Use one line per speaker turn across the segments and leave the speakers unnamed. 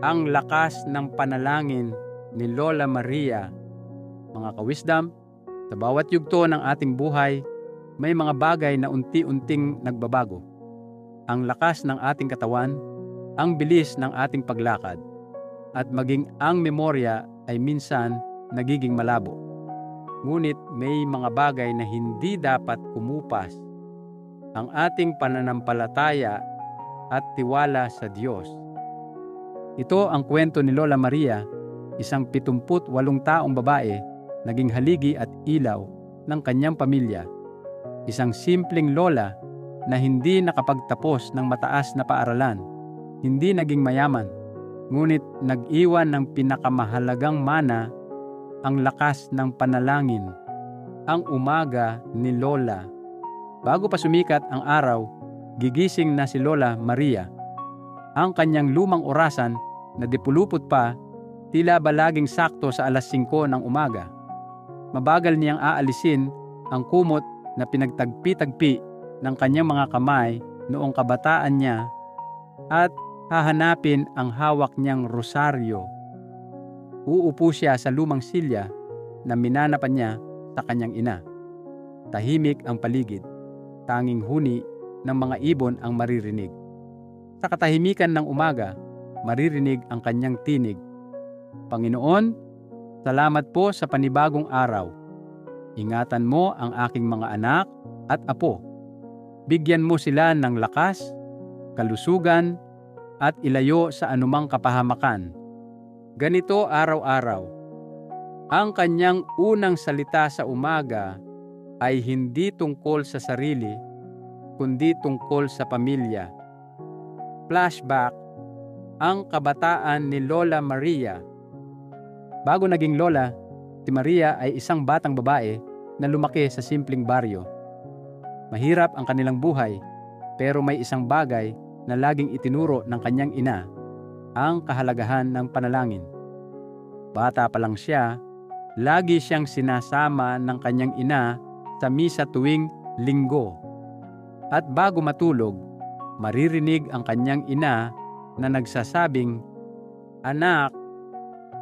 ang lakas ng panalangin ni Lola Maria. Mga ka-wisdom, sa bawat yugto ng ating buhay, may mga bagay na unti-unting nagbabago. Ang lakas ng ating katawan, ang bilis ng ating paglakad, at maging ang memorya ay minsan nagiging malabo. Ngunit may mga bagay na hindi dapat kumupas. Ang ating pananampalataya at tiwala sa Diyos. Ito ang kwento ni Lola Maria, isang 78 taong babae, naging haligi at ilaw ng kanyang pamilya. Isang simpleng lola na hindi nakapagtapos ng mataas na paaralan, hindi naging mayaman, ngunit nag-iwan ng pinakamahalagang mana, ang lakas ng panalangin, ang umaga ni Lola. Bago pa sumikat ang araw, gigising na si Lola Maria. Ang kanyang lumang orasan na dipulupot pa, tila ba laging sakto sa alas 5 ng umaga. Mabagal niyang aalisin ang kumot na pinagtagpi-tagpi ng kanyang mga kamay noong kabataan niya at hahanapin ang hawak niyang rosaryo. Uupo siya sa lumang silya na minanapan niya sa kanyang ina. Tahimik ang paligid. Tanging huni ng mga ibon ang maririnig. Sa katahimikan ng umaga, maririnig ang kanyang tinig. Panginoon, salamat po sa panibagong araw. Ingatan mo ang aking mga anak at apo. Bigyan mo sila ng lakas, kalusugan, at ilayo sa anumang kapahamakan. Ganito araw-araw. Ang kanyang unang salita sa umaga ay hindi tungkol sa sarili, kundi tungkol sa pamilya. Flashback, ang kabataan ni Lola Maria. Bago naging lola, si Maria ay isang batang babae na lumaki sa simpleng baryo. Mahirap ang kanilang buhay, pero may isang bagay na laging itinuro ng kanyang ina, ang kahalagahan ng panalangin. Bata pa lang siya, lagi siyang sinasama ng kanyang ina sa misa tuwing Linggo. At bago matulog, maririnig ang kanyang ina na nagsasabing, "Anak,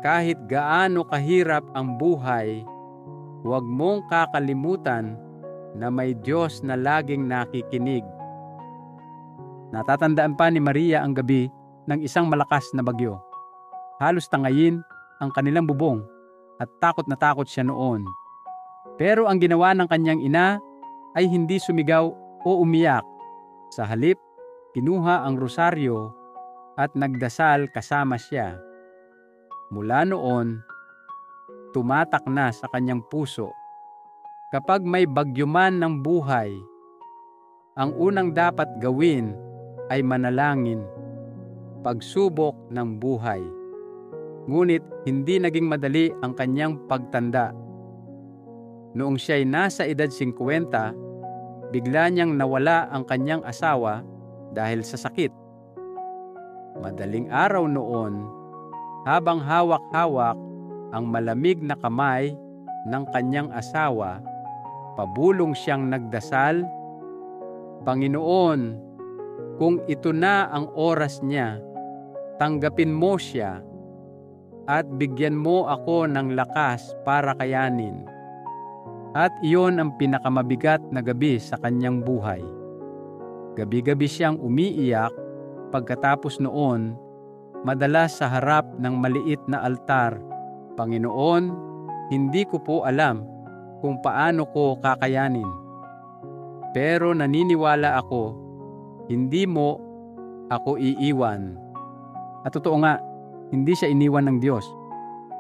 kahit gaano kahirap ang buhay, huwag mong kakalimutan na may Diyos na laging nakikinig." Natatandaan pa ni Maria ang gabi ng isang malakas na bagyo. Halos tangayin ang kanilang bubong at takot na takot siya noon. Pero ang ginawa ng kanyang ina ay hindi sumigaw o umiyak. Sa halip, kinuha ang rosaryo at nagdasal kasama siya. Mula noon, tumatak na sa kanyang puso. Kapag may bagyo man ng buhay, ang unang dapat gawin ay manalangin. Pagsubok ng buhay. Ngunit hindi naging madali ang kanyang pagtanda. Noong siya'y nasa edad 50, bigla niyang nawala ang kanyang asawa dahil sa sakit. Madaling araw noon, habang hawak-hawak ang malamig na kamay ng kanyang asawa, pabulong siyang nagdasal, "Panginoon, kung ito na ang oras niya, tanggapin mo siya at bigyan mo ako ng lakas para kayanin." At iyon ang pinakamabigat na gabi sa kanyang buhay. Gabi-gabi siyang umiiyak, pagkatapos noon, madalas sa harap ng maliit na altar, "Panginoon, hindi ko po alam kung paano ko kakayanin. Pero naniniwala ako, hindi mo ako iiwan." At totoo nga, hindi siya iniwan ng Diyos.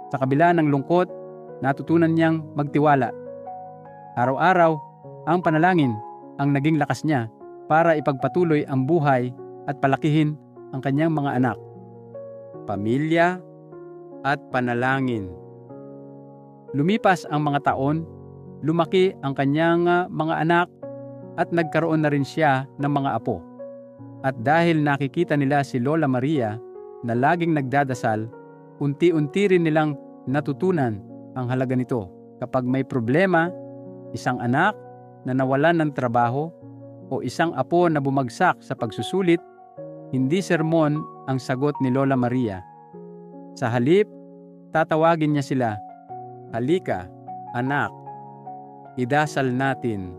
Sa kabila ng lungkot, natutunan niyang magtiwala. Araw-araw, ang panalangin ang naging lakas niya para ipagpatuloy ang buhay at palakihin ang kanyang mga anak. Pamilya at panalangin. Lumipas ang mga taon, lumaki ang kanyang mga anak at nagkaroon na rin siya ng mga apo. At dahil nakikita nila si Lola Maria na laging nagdadasal, unti-unti rin nilang natutunan ang halaga nito. Kapag may problema, isang anak na nawalan ng trabaho o isang apo na bumagsak sa pagsusulit, hindi sermon ang sagot ni Lola Maria, Sa halip, tatawagin niya sila, "Halika, anak, idasal natin."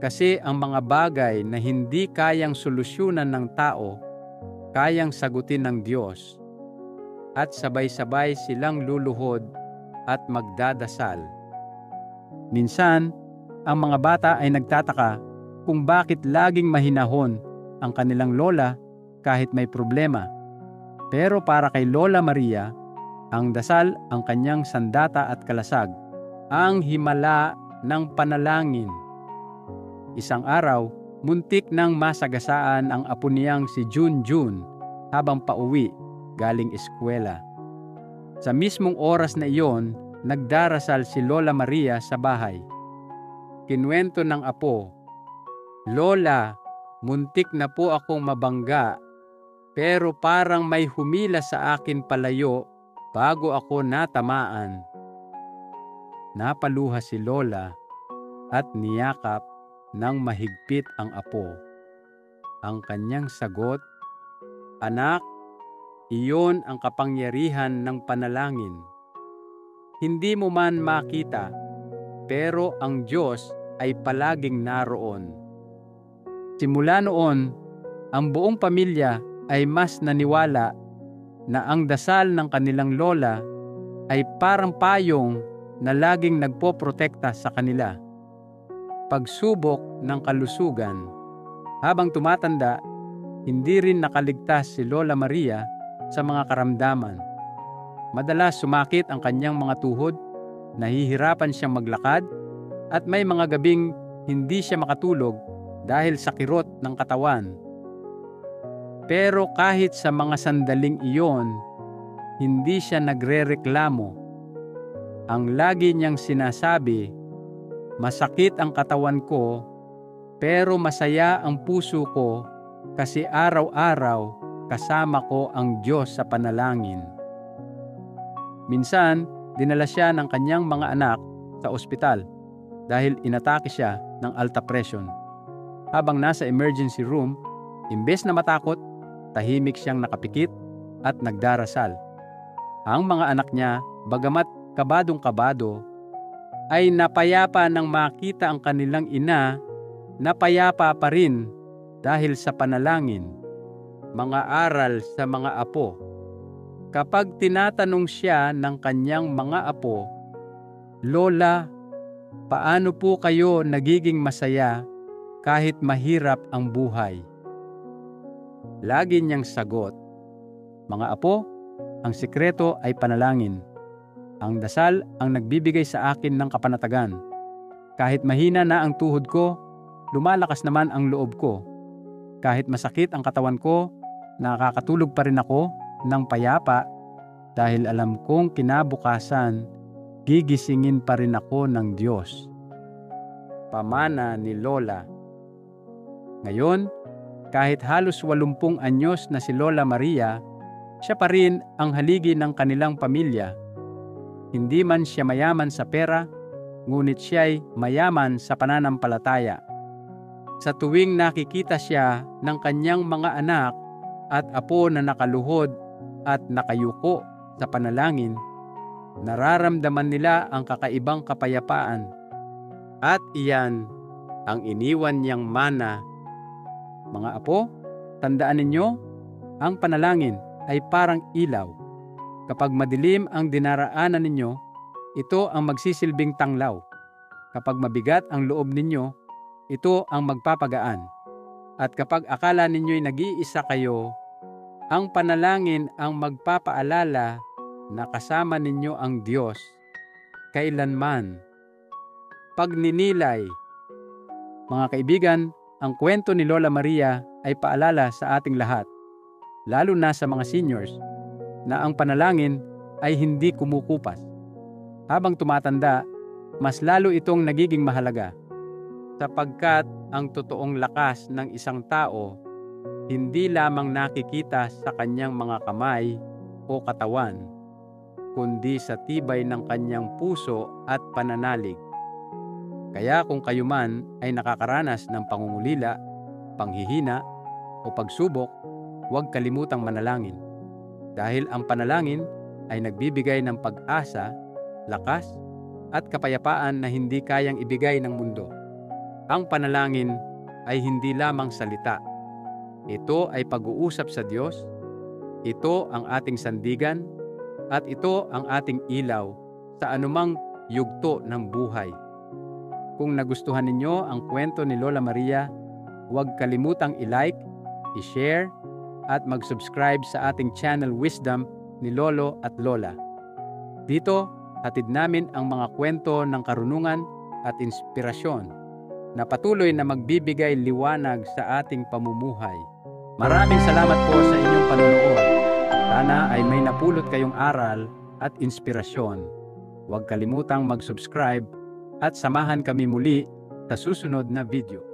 Kasi ang mga bagay na hindi kayang solusyonan ng tao, kayang sagutin ng Diyos. At sabay-sabay silang luluhod at magdadasal. Minsan, ang mga bata ay nagtataka kung bakit laging mahinahon ang kanilang lola kahit may problema. Pero para kay Lola Maria, ang dasal ang kanyang sandata at kalasag, ang himala ng panalangin. Isang araw, muntik nang masagasaan ang apo niyang si Junjun habang pauwi galing eskwela. Sa mismong oras na iyon, nagdarasal si Lola Maria sa bahay. Kinuwento ng apo, "Lola, muntik na po akong mabangga, pero parang may humila sa akin palayo bago ako natamaan." Napaluha si Lola at niyakap ng mahigpit ang apo. Ang kanyang sagot, "Anak, iyon ang kapangyarihan ng panalangin. Hindi mo man makita, pero ang Diyos ay palaging naroon." Simula noon, ang buong pamilya ay mas naniwala na ang dasal ng kanilang lola ay parang payong na laging nagpoprotekta sa kanila. Pagsubok ng kalusugan. Habang tumatanda, hindi rin nakaligtas si Lola Maria sa mga karamdaman. Madalas sumakit ang kanyang mga tuhod, nahihirapan siyang maglakad, at may mga gabing hindi siya makatulog dahil sa kirot ng katawan. Pero kahit sa mga sandaling iyon, hindi siya nagrereklamo. Ang lagi niyang sinasabi, "Masakit ang katawan ko, pero masaya ang puso ko kasi araw-araw kasama ko ang Diyos sa panalangin." Minsan, dinala siya ng kanyang mga anak sa ospital dahil inatake siya ng alta presyon. Habang nasa emergency room, imbes na matakot, tahimik siyang nakapikit at nagdarasal. Ang mga anak niya, bagamat kabadong-kabado, ay napayapa nang makita ang kanilang ina na payapa pa rin dahil sa panalangin. Mga aral sa mga apo. Kapag tinatanong siya ng kanyang mga apo, "Lola, paano po kayo nagiging masaya kahit mahirap ang buhay?" Lagi niyang sagot, "Mga apo, ang sikreto ay panalangin. Ang dasal ang nagbibigay sa akin ng kapanatagan. Kahit mahina na ang tuhod ko, lumalakas naman ang loob ko. Kahit masakit ang katawan ko, nakakatulog pa rin ako ng payapa dahil alam kong kinabukasan, gigisingin pa rin ako ng Diyos." Pamana ni Lola. Ngayon, kahit halos 80 anyos na si Lola Maria, siya pa rin ang haligi ng kanilang pamilya. Hindi man siya mayaman sa pera, ngunit siya'y mayaman sa pananampalataya. Sa tuwing nakikita siya ng kanyang mga anak at apo na nakaluhod at nakayuko sa panalangin, nararamdaman nila ang kakaibang kapayapaan. At iyan ang iniwan niyang mana. Mga apo, tandaan ninyo, ang panalangin ay parang ilaw. Kapag madilim ang dinaraanan ninyo, ito ang magsisilbing tanglaw. Kapag mabigat ang loob ninyo, ito ang magpapagaan. At kapag akala ninyo'y nag-iisa kayo, ang panalangin ang magpapaalala na kasama ninyo ang Diyos kailanman. Pagninilay. Mga kaibigan, ang kwento ni Lola Maria ay paalala sa ating lahat, lalo na sa mga seniors, na ang panalangin ay hindi kumukupas. Habang tumatanda, mas lalo itong nagiging mahalaga, sapagkat ang totoong lakas ng isang tao hindi lamang nakikita sa kanyang mga kamay o katawan, kundi sa tibay ng kanyang puso at pananalig. Kaya kung kayo man ay nakakaranas ng pangungulila, panghihina o pagsubok, huwag kalimutang manalangin. Dahil ang panalangin ay nagbibigay ng pag-asa, lakas, at kapayapaan na hindi kayang ibigay ng mundo. Ang panalangin ay hindi lamang salita. Ito ay pag-uusap sa Diyos, ito ang ating sandigan, at ito ang ating ilaw sa anumang yugto ng buhay. Kung nagustuhan ninyo ang kwento ni Lola Maria, huwag kalimutang i-like, i-share, at mag-subscribe sa ating channel Wisdom ni Lolo at Lola. Dito, hatid namin ang mga kwento ng karunungan at inspirasyon na patuloy na magbibigay liwanag sa ating pamumuhay. Maraming salamat po sa inyong panonood. Sana ay may napulot kayong aral at inspirasyon. Huwag kalimutang mag-subscribe at samahan kami muli sa susunod na video.